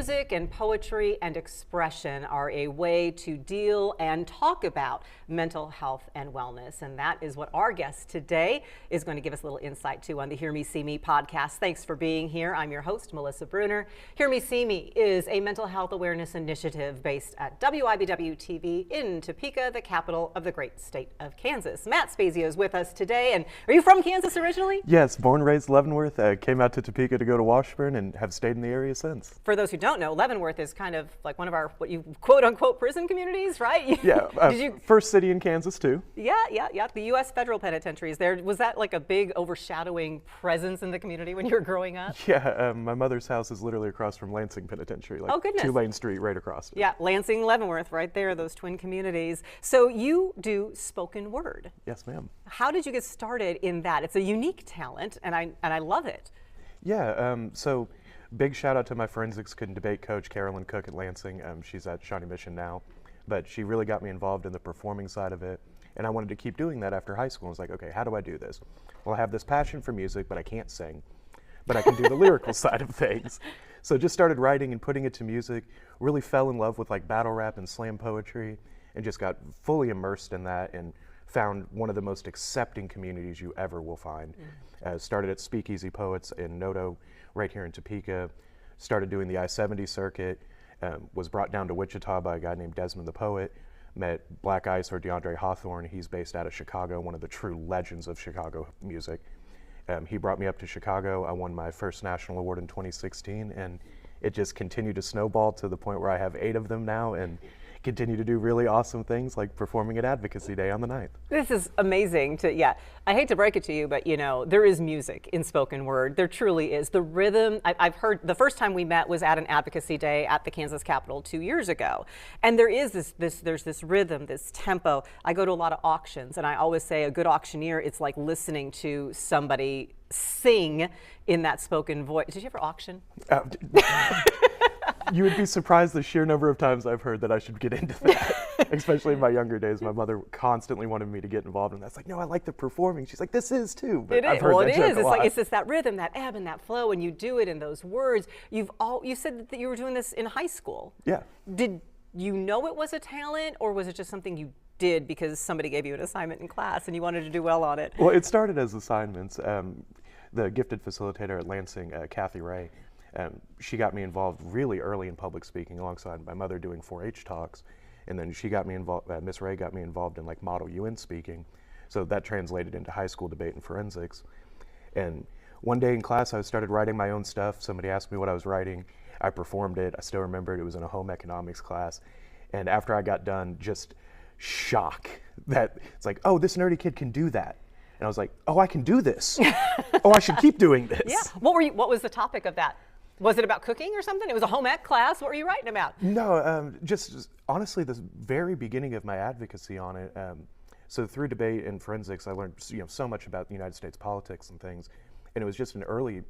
music and poetry and expression are a way to deal and talk about mental health and wellness. And that is what our guest today is going to give us a little insight to on the Hear Me, See Me podcast. Thanks for being here. I'm your host, Melissa Bruner. Hear Me, See Me is a mental health awareness initiative based at WIBW TV in Topeka, the capital of the great state of Kansas. Matt Spazio is with us today. And are you from Kansas originally? Yes, born and raised Leavenworth. Came out to Topeka to go to Washburn and have stayed in the area since. For those who don't know, Leavenworth is kind of like one of our, what you quote unquote prison communities, right? Yeah, first city in Kansas too. Yeah. The U.S. federal penitentiary is there. Was that like a big overshadowing presence in the community when you were growing up? Yeah, my mother's house is literally across from Lansing Penitentiary, like oh, goodness. 2-lane street right across it. Yeah, Lansing, Leavenworth, right there, those twin communities. So you do spoken word. Yes, ma'am. How did you get started in that? It's a unique talent, and I love it. Yeah, so big shout out to my forensics and debate coach, Carolyn Cook at Lansing. She's at Shawnee Mission now, but she really got me involved in the performing side of it. And I wanted to keep doing that after high school. I was like, okay, how do I do this? Well, I have this passion for music, but I can't sing, but I can do the lyrical side of things. So just started writing and putting it to music, really fell in love with like battle rap and slam poetry, and just got fully immersed in that and found one of the most accepting communities you ever will find. Started at Speakeasy Poets in Noto, right here in Topeka, started doing the I-70 circuit, was brought down to Wichita by a guy named Desmond the Poet, met Black Ice or DeAndre Hawthorne. He's based out of Chicago, one of the true legends of Chicago music. He brought me up to Chicago. I won my first national award in 2016, and it just continued to snowball to the point where I have 8 of them now and continue to do really awesome things like performing at Advocacy Day on the 9th. This is amazing I hate to break it to you, but there is music in spoken word. There truly is. The rhythm, I've heard, the first time we met was at an Advocacy Day at the Kansas Capitol 2 years ago. And there is there's this rhythm, this tempo. I go to a lot of auctions, and I always say a good auctioneer, it's like listening to somebody sing in that spoken voice. Did you ever auction? You would be surprised the sheer number of times I've heard that I should get into that, especially in my younger days. My mother constantly wanted me to get involved in that. It's like, no, I like the performing. She's like, this is too. But I've heard that joke a lot. It's just that rhythm, that ebb and that flow, and you do it in those words. You said that you were doing this in high school. Yeah. Did you know it was a talent, or was it just something you did because somebody gave you an assignment in class and you wanted to do well on it? Well, it started as assignments. The gifted facilitator at Lansing, Kathy Ray, she got me involved really early in public speaking alongside my mother doing 4-H talks. And then she got me involved, Miss Ray got me involved in like Model UN speaking. So that translated into high school debate and forensics. And one day in class, I started writing my own stuff. Somebody asked me what I was writing. I performed it. I still remember it. It was in a home economics class. And after I got done, just shock that it's like, oh, this nerdy kid can do that. And I was like, oh, I can do this. Oh, I should keep doing this. Yeah. What was the topic of that? Was it about cooking or something? It was a home ec class. What were you writing about? No, just honestly, the very beginning of my advocacy on it. So through debate and forensics, I learned so much about the United States politics and things, and it was just an early,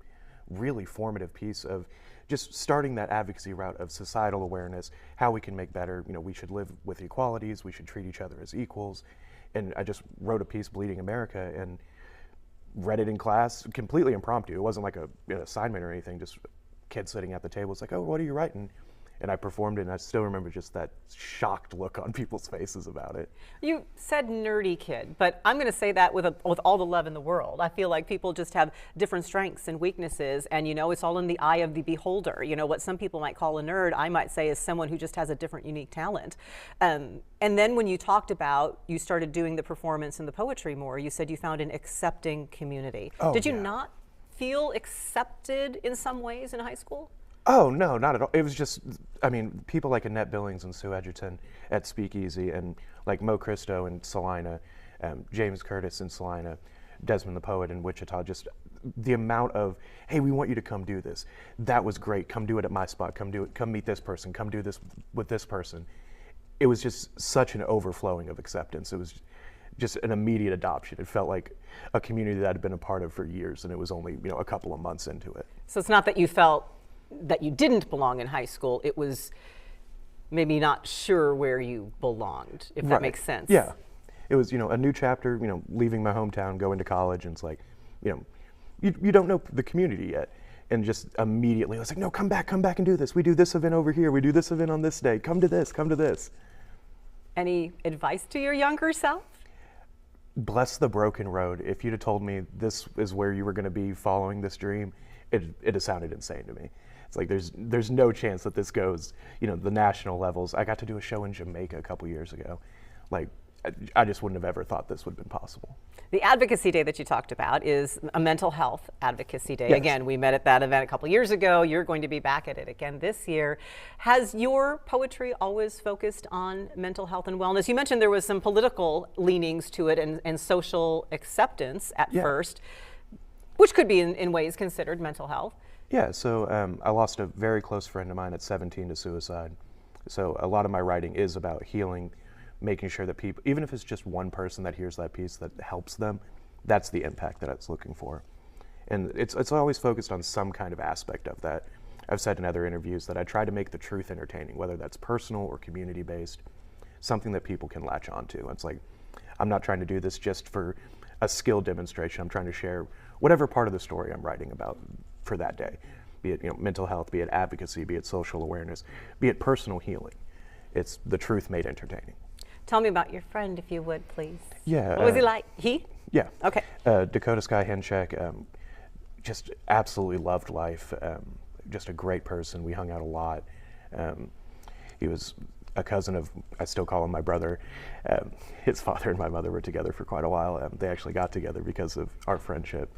really formative piece of just starting that advocacy route of societal awareness, how we can make better. We should live with equalities. We should treat each other as equals. And I just wrote a piece, Bleeding America, and read it in class, completely impromptu. It wasn't like an assignment or anything, just kid sitting at the table. It's like, oh, what are you writing? And I performed it, and I still remember just that shocked look on people's faces about it. You said nerdy kid, but I'm going to say that with all the love in the world. I feel like people just have different strengths and weaknesses, and it's all in the eye of the beholder. What some people might call a nerd, I might say is someone who just has a different, unique talent. And then when you talked about, you started doing the performance and the poetry more, you said you found an accepting community. Oh, Did you not feel accepted in some ways in high school? Oh, no, not at all. It was just, people like Annette Billings and Sue Edgerton at Speakeasy, and like Mo Cristo in Salina, James Curtis in Salina, Desmond the Poet in Wichita, just the amount of, hey, we want you to come do this. That was great. Come do it at my spot. Come do it. Come meet this person. Come do this with this person. It was just such an overflowing of acceptance. It was just an immediate adoption. It felt like a community that I'd been a part of for years, and it was only a couple of months into it. So it's not that you felt that you didn't belong in high school. It was maybe not sure where you belonged, if that makes sense. Yeah. It was, a new chapter, leaving my hometown, going to college, and it's like, you don't know the community yet. and just immediately I was like, no, come back and do this. We do this event over here. We do this event on this day. Come to this, come to this. Any advice to your younger self? Bless the broken road. If you'd have told me this is where you were going to be following this dream, it'd have sounded insane to me. It's like there's no chance that this goes, the national levels. I got to do a show in Jamaica a couple years ago. Like, I just wouldn't have ever thought this would have been possible. The Advocacy Day that you talked about is a mental health advocacy day. Yes. Again, we met at that event a couple years ago. You're going to be back at it again this year. Has your poetry always focused on mental health and wellness? You mentioned there was some political leanings to it and social acceptance at first, which could be in ways considered mental health. Yeah, so I lost a very close friend of mine at 17 to suicide. So a lot of my writing is about healing, making sure that people, even if it's just one person that hears that piece that helps them, that's the impact that I was looking for. And it's always focused on some kind of aspect of that. I've said in other interviews that I try to make the truth entertaining, whether that's personal or community-based, something that people can latch onto. It's like, I'm not trying to do this just for a skill demonstration. I'm trying to share whatever part of the story I'm writing about for that day, be it mental health, be it advocacy, be it social awareness, be it personal healing. It's the truth made entertaining. Tell me about your friend, if you would, please. Yeah. What was he like? He? Yeah. Okay. Dakota Sky Henchek, just absolutely loved life. Just a great person. We hung out a lot. He was a cousin of, I still call him my brother. His father and my mother were together for quite a while. They actually got together because of our friendship.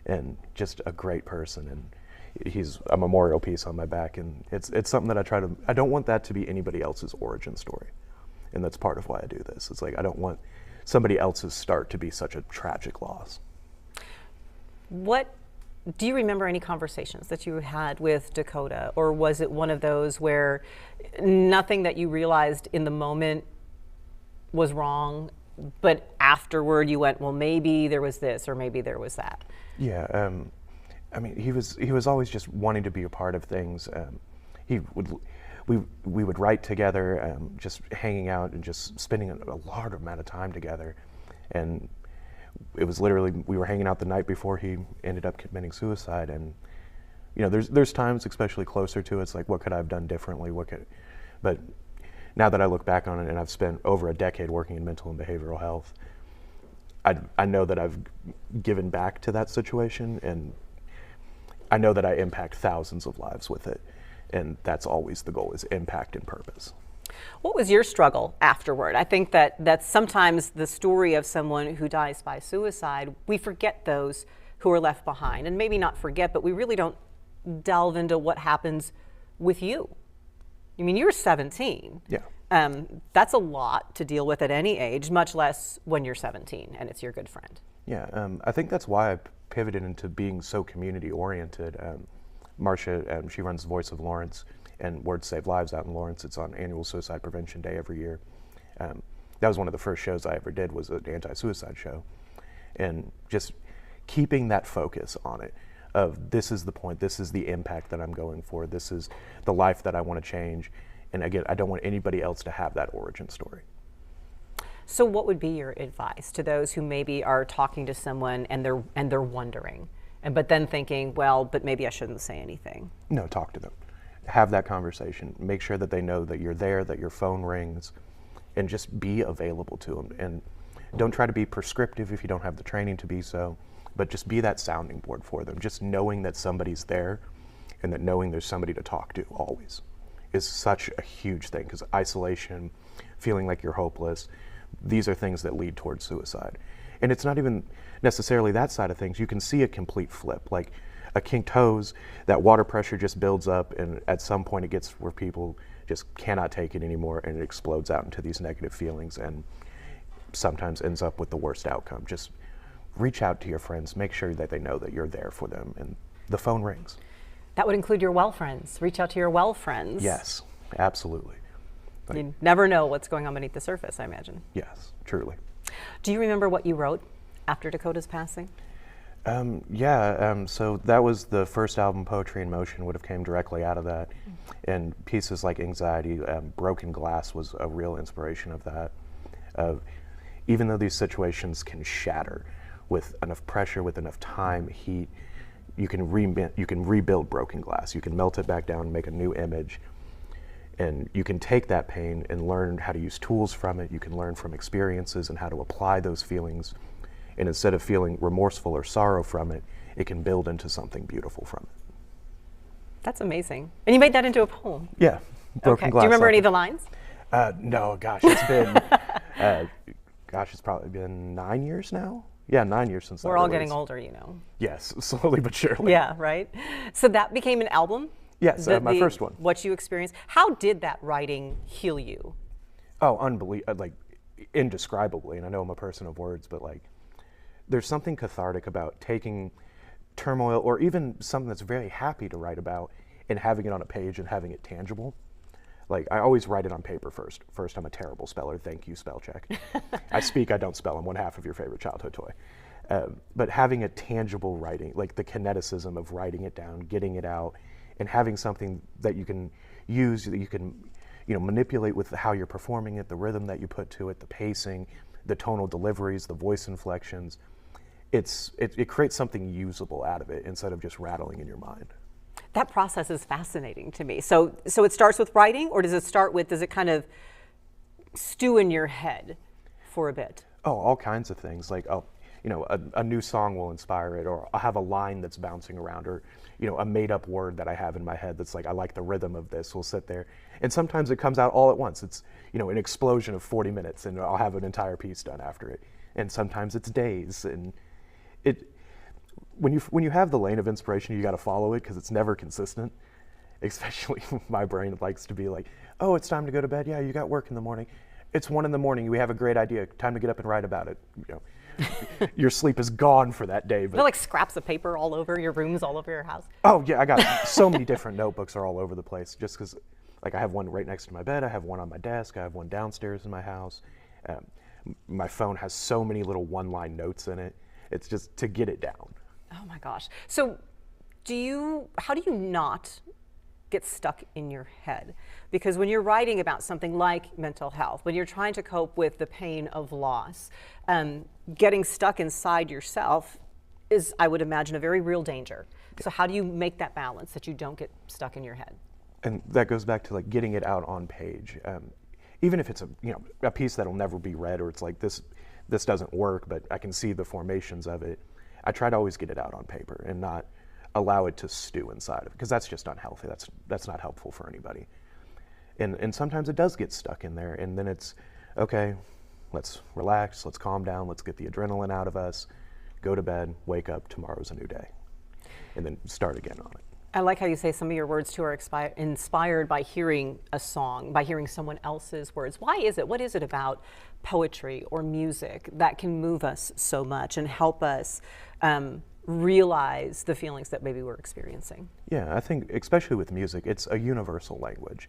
And just a great person. And he's a memorial piece on my back. And it's something that I don't want that to be anybody else's origin story. And that's part of why I do this. It's like, I don't want somebody else's start to be such a tragic loss. Do you remember any conversations that you had with Dakota, or was it one of those where nothing that you realized in the moment was wrong, but afterward you went, well, maybe there was this or maybe there was that? Yeah, I mean, he was always just wanting to be a part of things. We would write together, just hanging out and just spending a large amount of time together. And it was literally, we were hanging out the night before he ended up committing suicide. And there's times, especially closer to it, it's like, what could I have done differently? But now that I look back on it, and I've spent over a decade working in mental and behavioral health, I know that I've given back to that situation, and I know that I impact thousands of lives with it. And that's always the goal, is impact and purpose. What was your struggle afterward? I think that's sometimes the story of someone who dies by suicide. We forget those who are left behind, and maybe not forget, but we really don't delve into what happens with you. I mean, you're 17. Yeah. That's a lot to deal with at any age, much less when you're 17 and it's your good friend. Yeah, I think that's why I pivoted into being so community oriented. Marcia, she runs Voice of Lawrence and Words Save Lives out in Lawrence. It's on annual Suicide Prevention Day every year. That was one of the first shows I ever did, was an anti-suicide show. And just keeping that focus on it, of this is the point, this is the impact that I'm going for, this is the life that I want to change. And again, I don't want anybody else to have that origin story. So what would be your advice to those who maybe are talking to someone and they're wondering, but then thinking, well, but maybe I shouldn't say anything? No, talk to them. Have that conversation. Make sure that they know that you're there, that your phone rings, and just be available to them. And don't try to be prescriptive if you don't have the training to be so, but just be that sounding board for them. Just knowing that somebody's there and that knowing there's somebody to talk to always is such a huge thing, because isolation, feeling like you're hopeless, these are things that lead towards suicide. And it's not even necessarily that side of things. You can see a complete flip, like a kinked hose, that water pressure just builds up, and at some point it gets where people just cannot take it anymore, and it explodes out into these negative feelings, and sometimes ends up with the worst outcome. Just reach out to your friends, make sure that they know that you're there for them, and the phone rings. That would include your well friends. Reach out to your well friends. Yes, absolutely. You never know what's going on beneath the surface, I imagine. Yes, truly. Do you remember what you wrote after Dakota's passing? So that was the first album, Poetry in Motion, would have came directly out of that. And pieces like Anxiety, Broken Glass was a real inspiration of that. Even though these situations can shatter with enough pressure, with enough time, heat, you can rebuild broken glass. You can melt it back down and make a new image. And you can take that pain and learn how to use tools from it. You can learn from experiences and how to apply those feelings. And instead of feeling remorseful or sorrow from it, it can build into something beautiful from it. That's amazing. And you made that into a poem. Yeah. Broken Okay. glass. Do you remember any of the lines? No, gosh, it's been, it's probably been 9 years now. Yeah, 9 years since. We're all getting older, you know. Yes, slowly but surely. Yeah, right. So that became an album? Yes, my first one. What you experienced. How did that writing heal you? Oh, unbelievable, like indescribably. And I know I'm a person of words, but like, there's something cathartic about taking turmoil or even something that's very happy to write about and having it on a page and having it tangible. Like, I always write it on paper first. First, I'm a terrible speller. Thank you, spell check. I speak, I don't spell. I'm one half of your favorite childhood toy. But having a tangible writing, like the kineticism of writing it down, getting it out, and having something that you can use, that you can, manipulate with how you're performing it, the rhythm that you put to it, the pacing, the tonal deliveries, the voice inflections. It creates something usable out of it instead of just rattling in your mind. That process is fascinating to me. So it starts with writing, or does it kind of stew in your head for a bit? Oh, all kinds of things. Like, a new song will inspire it, or I'll have a line that's bouncing around, or, a made up word that I have in my head that's like, I like the rhythm of this, will sit there. And sometimes it comes out all at once. It's, an explosion of 40 minutes, and I'll have an entire piece done after it. And sometimes it's days, and when you have the lane of inspiration, you got to follow it because it's never consistent. Especially my brain likes to be like, oh, it's time to go to bed. Yeah, you got work in the morning. It's 1 a.m. We have a great idea. Time to get up and write about it. Your sleep is gone for that day. But there are like scraps of paper all over your rooms, all over your house. Oh yeah, I got so many different notebooks are all over the place. Just because, like, I have one right next to my bed. I have one on my desk. I have one downstairs in my house. My phone has so many little one-line notes in it. It's just to get it down. Oh my gosh. So how do you not get stuck in your head? Because when you're writing about something like mental health, when you're trying to cope with the pain of loss, getting stuck inside yourself is, I would imagine, a very real danger. So how do you make that balance that you don't get stuck in your head? And that goes back to like getting it out on page. Even if it's a piece that'll never be read, or it's like this doesn't work, but I can see the formations of it. I try to always get it out on paper and not allow it to stew inside of it, because that's just unhealthy. That's not helpful for anybody. And sometimes it does get stuck in there, and then it's, okay, let's relax, let's calm down, let's get the adrenaline out of us, go to bed, wake up, tomorrow's a new day, and then start again on it. I like how you say some of your words too are inspired by hearing a song, by hearing someone else's words. Why is it? What is it about poetry or music that can move us so much and help us realize the feelings that maybe we're experiencing? Yeah, I think especially with music, it's a universal language.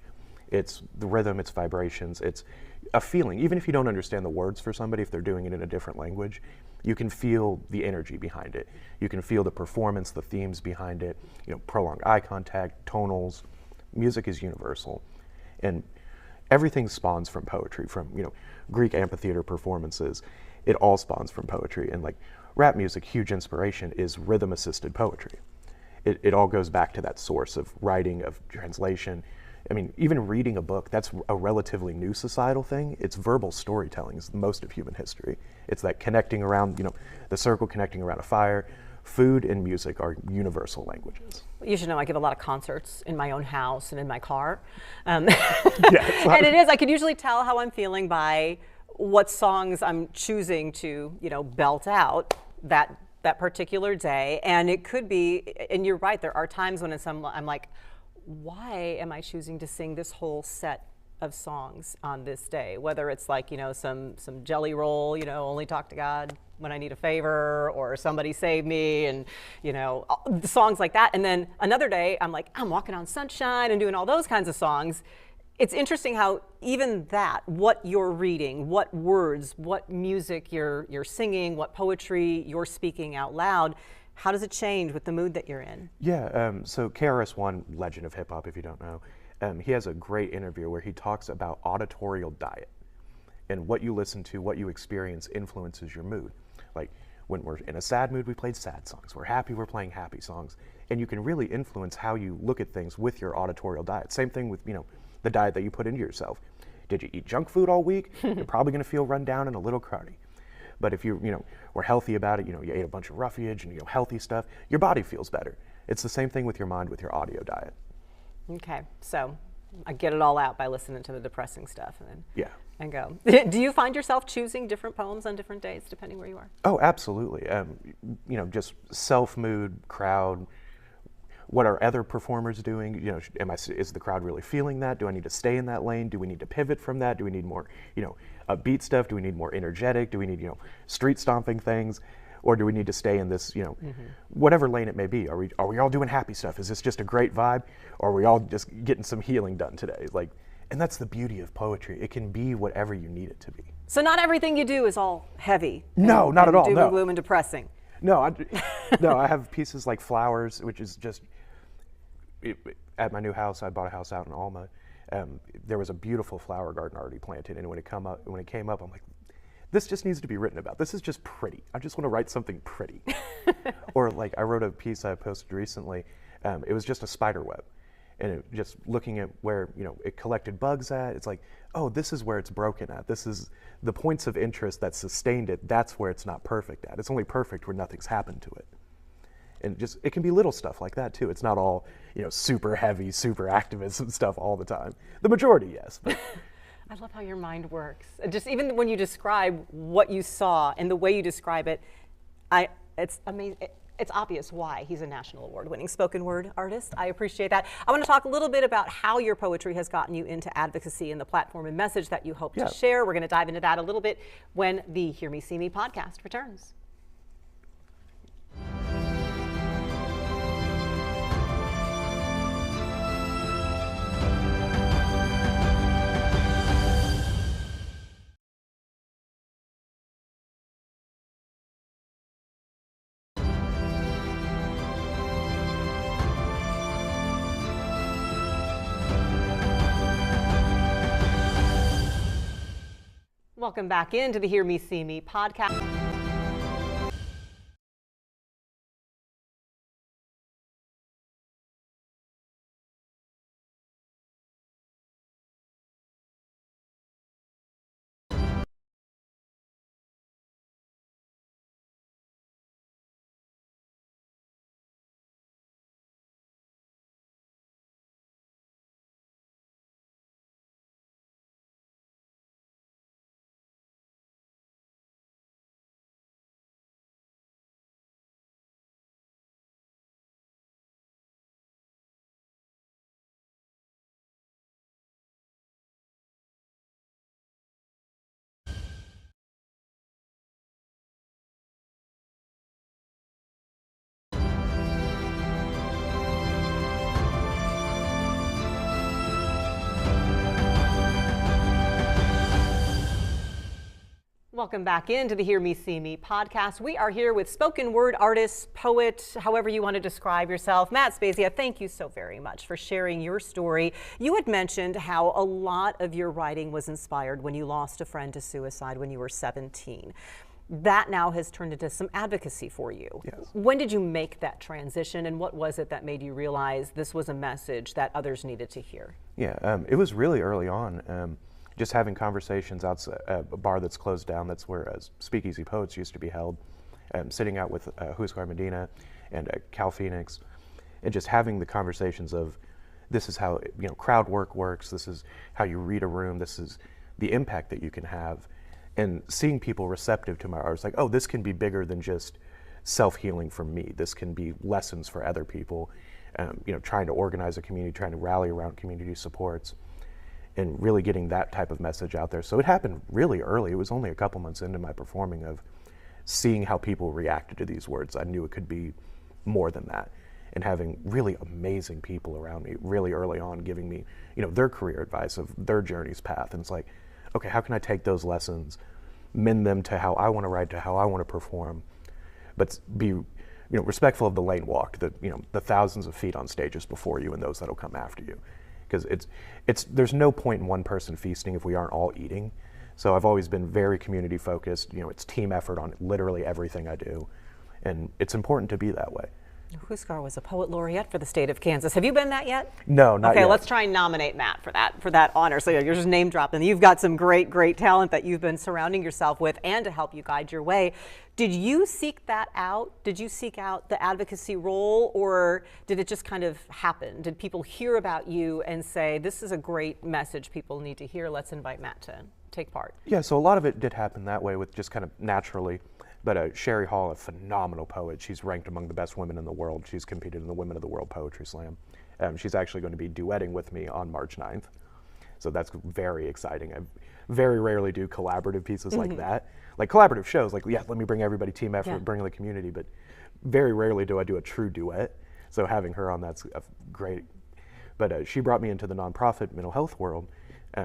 It's the rhythm, it's vibrations, it's a feeling. Even if you don't understand the words for somebody, if they're doing it in a different language, you can feel the energy behind it. You can feel the performance, the themes behind it, prolonged eye contact, tonals. Music is universal. And everything spawns from poetry, from, Greek amphitheater performances. It all spawns from poetry. And like rap music, huge inspiration is rhythm-assisted poetry. It all goes back to that source of writing, of translation. I mean, even reading a book, that's a relatively new societal thing. It's verbal storytelling is most of human history. It's that connecting around, the circle connecting around a fire. Food and music are universal languages. You should know I give a lot of concerts in my own house and in my car. Yeah, and it is, I can usually tell how I'm feeling by what songs I'm choosing to, belt out that particular day. And it could be, and you're right, there are times when I'm like, why am I choosing to sing this whole set of songs on this day? Whether it's like, some Jelly Roll, only talk to God when I need a favor, or somebody save me, and, songs like that. And then another day, I'm like, I'm walking on sunshine and doing all those kinds of songs. It's interesting how even that, what you're reading, what words, what music you're singing, what poetry you're speaking out loud, how does it change with the mood that you're in? Yeah, so KRS-One, legend of hip hop, if you don't know, he has a great interview where he talks about auditorial diet, and what you listen to, what you experience influences your mood. Like When we're in a sad mood, we played sad songs. We're happy, we're playing happy songs. And you can really influence how you look at things with your auditorial diet. Same thing with, the diet that you put into yourself. Did you eat junk food all week? You're probably going to feel run down and a little crowdy. But if you were healthy about it, you ate a bunch of roughage and healthy stuff, your body feels better. It's the same thing with your mind, with your audio diet. Okay, so I get it all out by listening to the depressing stuff and go. Do you find yourself choosing different poems on different days depending where you are? Oh, absolutely. Just self, mood, crowd. What are other performers doing? Is the crowd really feeling that? Do I need to stay in that lane? Do we need to pivot from that? Do we need more, upbeat stuff? Do we need more energetic? Do we need, street stomping things? Or do we need to stay in this, whatever lane it may be? Are we all doing happy stuff? Is this just a great vibe? Or are we all just getting some healing done today? And that's the beauty of poetry. It can be whatever you need it to be. So not everything you do is all heavy. No, not at all. Doom and gloom and depressing. No, I have pieces like Flowers, which is just, at my new house, I bought a house out in Alma. There was a beautiful flower garden already planted, and when it came up, I'm like, this just needs to be written about. This is just pretty. I just want to write something pretty. Or I wrote a piece I posted recently. It was just a spider web, and just looking at where it collected bugs at. It's like, oh, this is where it's broken at. This is the points of interest that sustained it. That's where it's not perfect at. It's only perfect where nothing's happened to it. And it can be little stuff like that too. It's not all super heavy, super activism stuff all the time. The majority, yes. But I love how your mind works. Just even when you describe what you saw and the way you describe it, it's amazing. It's obvious why he's a national award-winning spoken word artist. I appreciate that. I want to talk a little bit about how your poetry has gotten you into advocacy and the platform and message that you hope to share. We're going to dive into that a little bit when the Hear Me, See Me podcast returns. Welcome back into the Hear Me, See Me podcast. Welcome back into the Hear Me, See Me podcast. We are here with spoken word artist, poet, however you want to describe yourself, Matt Spezia. Thank you so very much for sharing your story. You had mentioned how a lot of your writing was inspired when you lost a friend to suicide when you were 17. That now has turned into some advocacy for you. Yes. When did you make that transition, and what was it that made you realize this was a message that others needed to hear? Yeah, it was really early on. Just having conversations outside a bar that's closed down. That's where Speakeasy Poets used to be held. Sitting out with Huascar Medina and Cal Phoenix, and just having the conversations of, this is how crowd work works. This is how you read a room. This is the impact that you can have, and seeing people receptive to my art. It's like, oh, this can be bigger than just self-healing for me. This can be lessons for other people. Trying to organize a community, trying to rally around community supports, and really getting that type of message out there. So it happened really early. It was only a couple months into my performing of seeing how people reacted to these words. I knew it could be more than that. And having really amazing people around me really early on giving me, their career advice of their journey's path. And it's like, okay, how can I take those lessons, mend them to how I want to write, to how I want to perform, but be respectful of the lane walked, the thousands of feet on stages before you and those that'll come after you. Because there's no point in one person feasting if we aren't all eating. So I've always been very community focused. It's team effort on literally everything I do. And it's important to be that way. Huskar was a poet laureate for the state of Kansas. Have you been that yet? No, not yet. Okay, let's try and nominate Matt for that honor. So you're just name dropping. You've got some great talent that you've been surrounding yourself with and to help you guide your way. Did you seek that out? Did you seek out the advocacy role, or did it just kind of happen? Did people hear about you and say, this is a great message people need to hear, let's invite Matt to take part? Yeah, so a lot of it did happen that way, with just kind of naturally. But Sherry Hall, a phenomenal poet. She's ranked among the best women in the world. She's competed in the Women of the World Poetry Slam. She's actually going to be duetting with me on March 9th. So that's very exciting. I very rarely do collaborative pieces like that. Like collaborative shows, like, yeah, let me bring everybody, team effort, bring the community, but very rarely do I do a true duet. So having her on, that's great. But she brought me into the nonprofit mental health world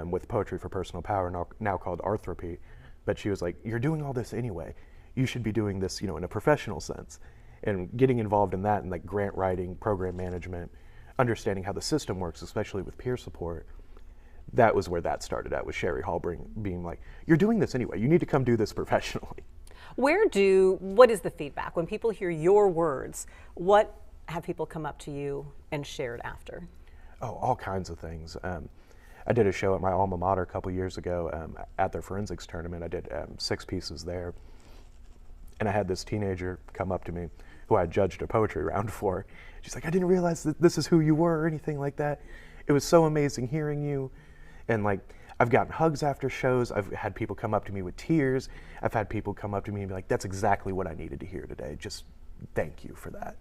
with Poetry for Personal Power, now called Arthropy. But she was like, you're doing all this anyway. You should be doing this, in a professional sense. And getting involved in that, and like grant writing, program management, understanding how the system works, especially with peer support, that was where that started at, with Sherry Hall being like, you're doing this anyway, you need to come do this professionally. What is the feedback? When people hear your words, what have people come up to you and shared after? Oh, all kinds of things. I did a show at my alma mater a couple years ago at their forensics tournament. I did 6 pieces there. And I had this teenager come up to me who I judged a poetry round for. She's like, I didn't realize that this is who you were or anything like that. It was so amazing hearing you. And like, I've gotten hugs after shows. I've had people come up to me with tears. I've had people come up to me and be like, that's exactly what I needed to hear today. Just thank you for that.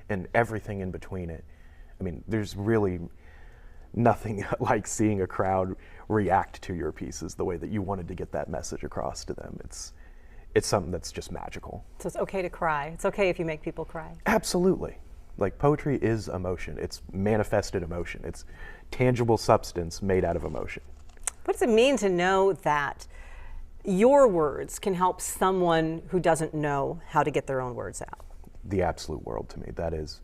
And everything in between it. I mean, there's really nothing like seeing a crowd react to your pieces the way that you wanted to get that message across to them. It's something that's just magical. So it's okay to cry. It's okay if you make people cry. Absolutely. Like, poetry is emotion. It's manifested emotion. It's tangible substance made out of emotion. What does it mean to know that your words can help someone who doesn't know how to get their own words out? The absolute world to me. That is,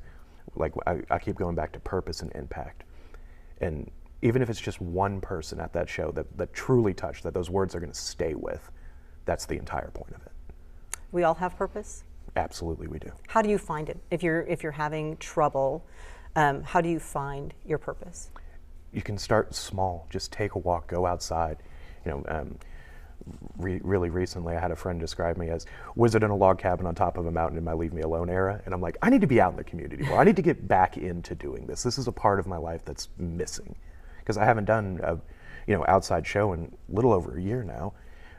like, I keep going back to purpose and impact. And even if it's just one person at that show that truly touched, that those words are going to stay with, that's the entire point of it. We all have purpose? Absolutely we do. How do you find it? If you're having trouble, how do you find your purpose? You can start small. Just take a walk, go outside. Really recently I had a friend describe me as wizard in a log cabin on top of a mountain in my leave me alone era. And I'm like, I need to be out in the community more. I need to get back into doing this. This is a part of my life that's missing. Because I haven't done a outside show in a little over a year now.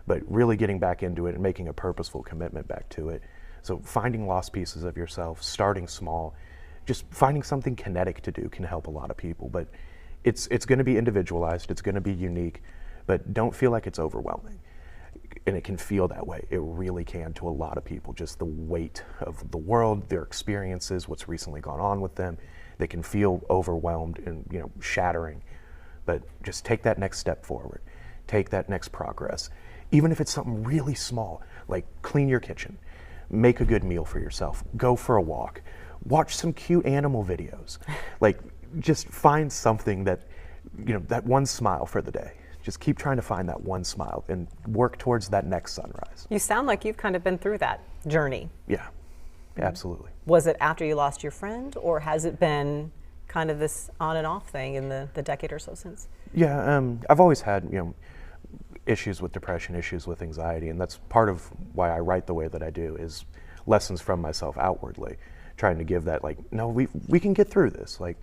But really getting back into it and making a purposeful commitment back to it. So finding lost pieces of yourself, starting small, just finding something kinetic to do can help a lot of people. But it's going to be individualized, it's going to be unique, but don't feel like it's overwhelming. And it can feel that way. It really can to a lot of people, just the weight of the world, their experiences, what's recently gone on with them. They can feel overwhelmed and shattering. But just take that next step forward. Take that next progress. Even if it's something really small, like clean your kitchen, make a good meal for yourself, go for a walk, watch some cute animal videos. Like, just find something that, that one smile for the day. Just keep trying to find that one smile and work towards that next sunrise. You sound like you've kind of been through that journey. Yeah, absolutely. Was it after you lost your friend, or has it been kind of this on and off thing in the decade or so since? Yeah, I've always had, issues with depression, issues with anxiety, and that's part of why I write the way that I do, is lessons from myself outwardly, trying to give that, like, no, we can get through this. Like,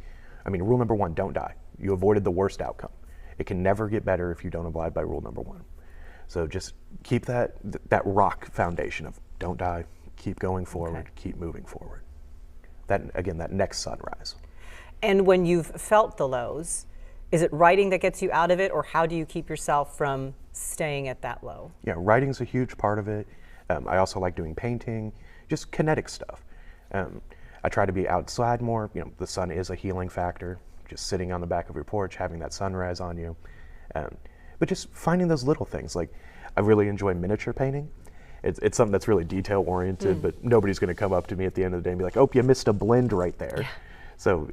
I mean, rule number 1, don't die. You avoided the worst outcome. It can never get better if you don't abide by rule number 1. So just keep that rock foundation of don't die, keep going forward, keep moving forward. That, again, that next sunrise. And when you've felt the lows, is it writing that gets you out of it, or how do you keep yourself from staying at that low? Yeah, writing's a huge part of it. I also like doing painting, just kinetic stuff. I try to be outside more. The sun is a healing factor. Just sitting on the back of your porch, having that sunrise on you. But just finding those little things. Like, I really enjoy miniature painting. It's something that's really detail oriented, but nobody's going to come up to me at the end of the day and be like, oh, you missed a blend right there. Yeah. So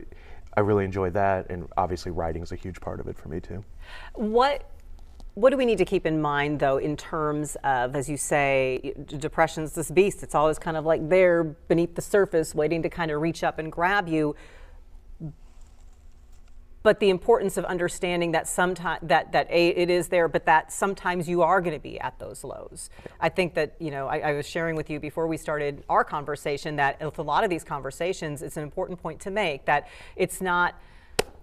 I really enjoy that, and obviously writing is a huge part of it for me too. What do we need to keep in mind, though, in terms of, as you say, depression's this beast. It's always kind of like there beneath the surface, waiting to kind of reach up and grab you. But the importance of understanding that sometimes it is there, but that sometimes you are going to be at those lows. I think that, I was sharing with you before we started our conversation that with a lot of these conversations, it's an important point to make that it's not,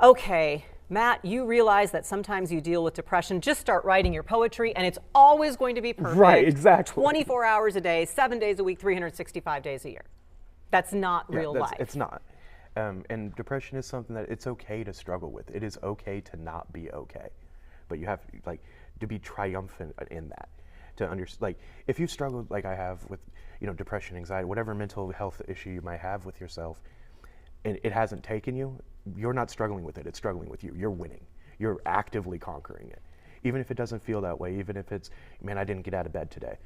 okay, Matt, you realize that sometimes you deal with depression, just start writing your poetry and it's always going to be perfect. Right, exactly. 24 hours a day, 7 days a week, 365 days a year. That's not real life. It's not. And depression is something that it's okay to struggle with. It is okay to not be okay. But you have to be triumphant in that. To understand, if you struggle like I have with, depression, anxiety, whatever mental health issue you might have with yourself, and it hasn't taken you, you're not struggling with it, it's struggling with you. You're winning. You're actively conquering it. Even if it doesn't feel that way, even if it's, man, I didn't get out of bed today.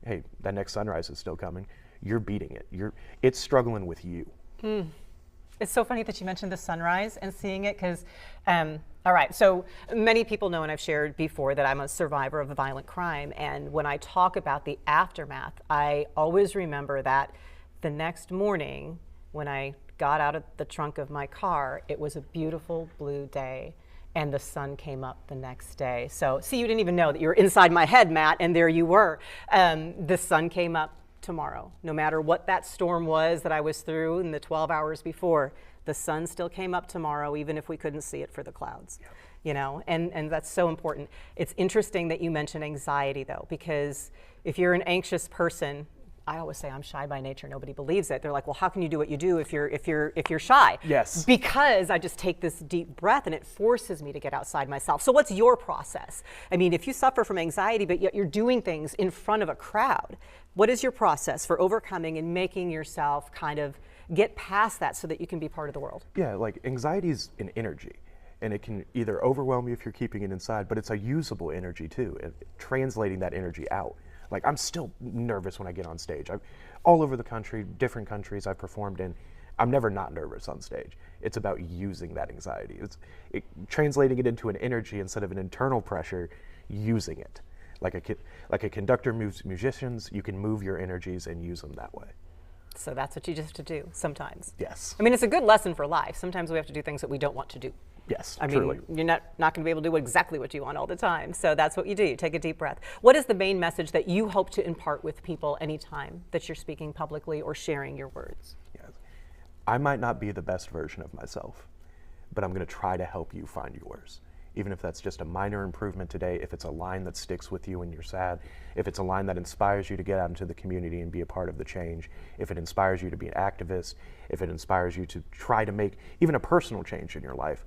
Hey, that next sunrise is still coming. You're beating it. It's struggling with you. It's so funny that you mentioned the sunrise and seeing it because, all right, so many people know, and I've shared before, that I'm a survivor of a violent crime. And when I talk about the aftermath, I always remember that the next morning when I got out of the trunk of my car, it was a beautiful blue day and the sun came up the next day. So, see, you didn't even know that you were inside my head, Matt, and there you were. The sun came up tomorrow. No matter what that storm was that I was through in the 12 hours before, the sun still came up tomorrow, even if we couldn't see it for the clouds. And that's so important. It's interesting that you mention anxiety, though, because if you're an anxious person, I always say I'm shy by nature. Nobody believes it. They're like, well, how can you do what you do if you're shy? Yes. Because I just take this deep breath and it forces me to get outside myself. So what's your process? I mean, if you suffer from anxiety, but yet you're doing things in front of a crowd, what is your process for overcoming and making yourself kind of get past that so that you can be part of the world? Yeah, anxiety is an energy. And it can either overwhelm you if you're keeping it inside, but it's a usable energy too, and translating that energy out. I'm still nervous when I get on stage. All over the country, different countries I've performed in, I'm never not nervous on stage. It's about using that anxiety. Translating it into an energy instead of an internal pressure, using it. Like a conductor moves musicians, you can move your energies and use them that way. So that's what you just have to do sometimes. Yes. I mean, it's a good lesson for life. Sometimes we have to do things that we don't want to do. Yes, I truly. mean, you're not going to be able to do exactly what you want all the time. So that's what you do. You take a deep breath. What is the main message that you hope to impart with people anytime that you're speaking publicly or sharing your words? Yes. I might not be the best version of myself, but I'm going to try to help you find yours. Even if that's just a minor improvement today, if it's a line that sticks with you when you're sad, if it's a line that inspires you to get out into the community and be a part of the change, if it inspires you to be an activist, if it inspires you to try to make even a personal change in your life,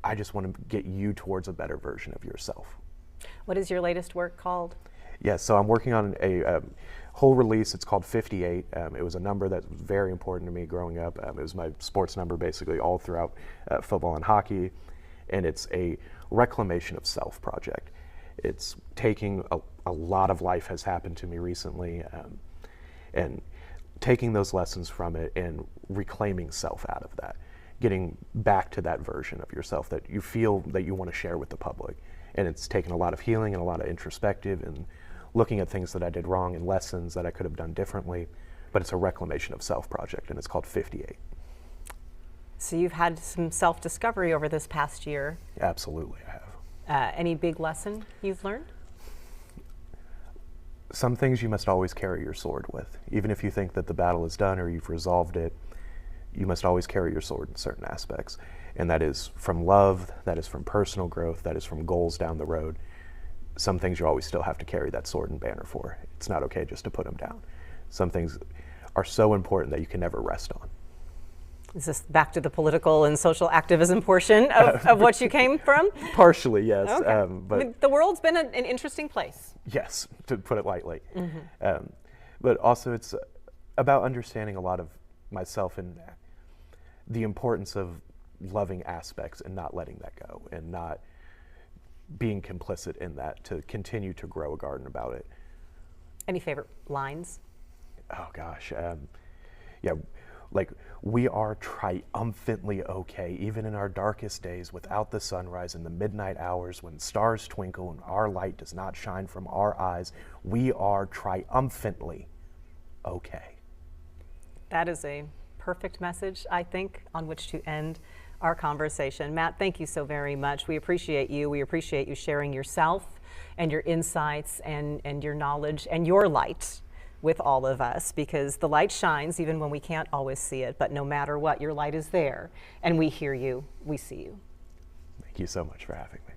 I just want to get you towards a better version of yourself. What is your latest work called? Yes, so I'm working on a whole release. It's called 58. It was a number that was very important to me growing up. It was my sports number basically all throughout football and hockey. And it's a reclamation of self project. It's taking a lot of life has happened to me recently and taking those lessons from it and reclaiming self out of that. Getting back to that version of yourself that you feel that you want to share with the public. And it's taken a lot of healing and a lot of introspective and looking at things that I did wrong and lessons that I could have done differently. But it's a reclamation of self project, and it's called 58. So you've had some self-discovery over this past year. Absolutely, I have. Any big lesson you've learned? Some things you must always carry your sword with. Even if you think that the battle is done or you've resolved it, you must always carry your sword in certain aspects. And that is from love, that is from personal growth, that is from goals down the road. Some things you always still have to carry that sword and banner for. It's not okay just to put them down. Some things are so important that you can never rest on. Is this back to the political and social activism portion of what you came from? Partially, yes. Okay. But I mean, the world's been an interesting place. Yes, to put it lightly. Mm-hmm. But also it's about understanding a lot of myself and the importance of loving aspects and not letting that go and not being complicit in that to continue to grow a garden about it. Any favorite lines? Oh gosh, yeah. Like, we are triumphantly okay, even in our darkest days, without the sunrise in the midnight hours when stars twinkle and our light does not shine from our eyes. We are triumphantly okay. That is a perfect message, I think, on which to end our conversation. Matt, thank you so very much. We appreciate you. We appreciate you sharing yourself and your insights and your knowledge and your light with all of us, because the light shines even when we can't always see it. But no matter what, your light is there, and we hear you, we see you. Thank you so much for having me.